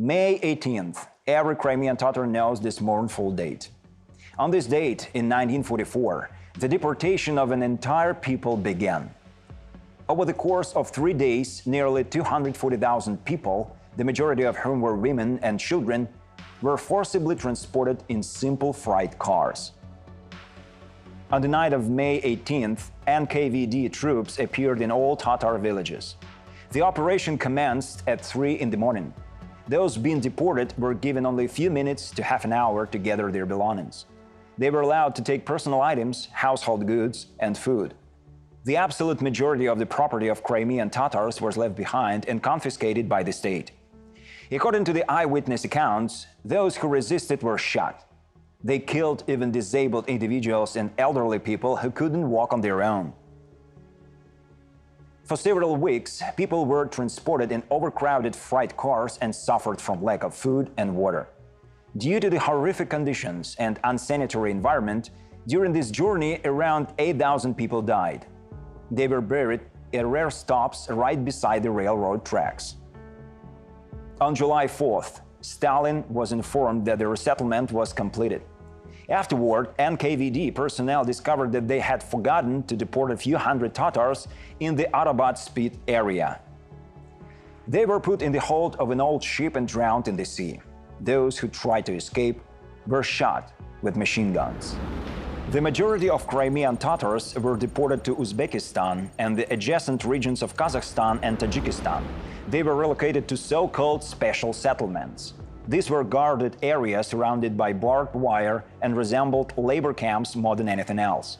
May 18th. Every Crimean Tatar knows this mournful date. On this date, in 1944, the deportation of an entire people began. Over the course of 3 days, nearly 240,000 people, the majority of whom were women and children, were forcibly transported in simple freight cars. On the night of May 18th, NKVD troops appeared in all Tatar villages. The operation commenced at 3 in the morning. Those being deported were given only a few minutes to half an hour to gather their belongings. They were allowed to take personal items, household goods, and food. The absolute majority of the property of Crimean Tatars was left behind and confiscated by the state. According to the eyewitness accounts, those who resisted were shot. They killed even disabled individuals and elderly people who couldn't walk on their own. For several weeks, people were transported in overcrowded freight cars and suffered from lack of food and water. Due to the horrific conditions and unsanitary environment, during this journey, around 8,000 people died. They were buried at rare stops right beside the railroad tracks. On July 4th, Stalin was informed that the resettlement was completed. Afterward, NKVD personnel discovered that they had forgotten to deport a few hundred Tatars in the Arabat Spit area. They were put in the hold of an old ship and drowned in the sea. Those who tried to escape were shot with machine guns. The majority of Crimean Tatars were deported to Uzbekistan and the adjacent regions of Kazakhstan and Tajikistan. They were relocated to so-called special settlements. These were guarded areas surrounded by barbed wire and resembled labor camps more than anything else.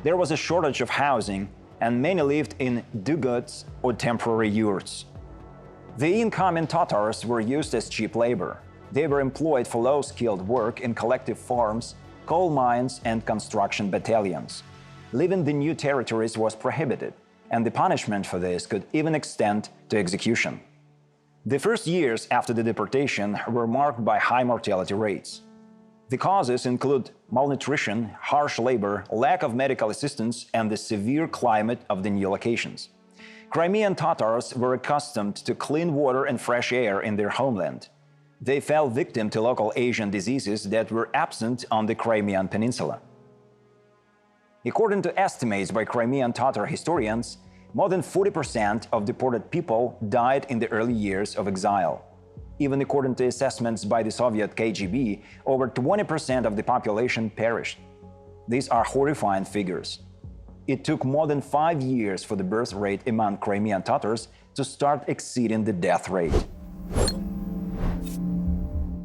There was a shortage of housing, and many lived in duguts or temporary yurts. The incoming Tatars were used as cheap labor. They were employed for low-skilled work in collective farms, coal mines, and construction battalions. Leaving the new territories was prohibited, and the punishment for this could even extend to execution. The first years after the deportation were marked by high mortality rates. The causes include malnutrition, harsh labor, lack of medical assistance, and the severe climate of the new locations. Crimean Tatars were accustomed to clean water and fresh air in their homeland. They fell victim to local Asian diseases that were absent on the Crimean Peninsula. According to estimates by Crimean Tatar historians, more than 40% of deported people died in the early years of exile. Even according to assessments by the Soviet KGB, over 20% of the population perished. These are horrifying figures. It took more than 5 years for the birth rate among Crimean Tatars to start exceeding the death rate.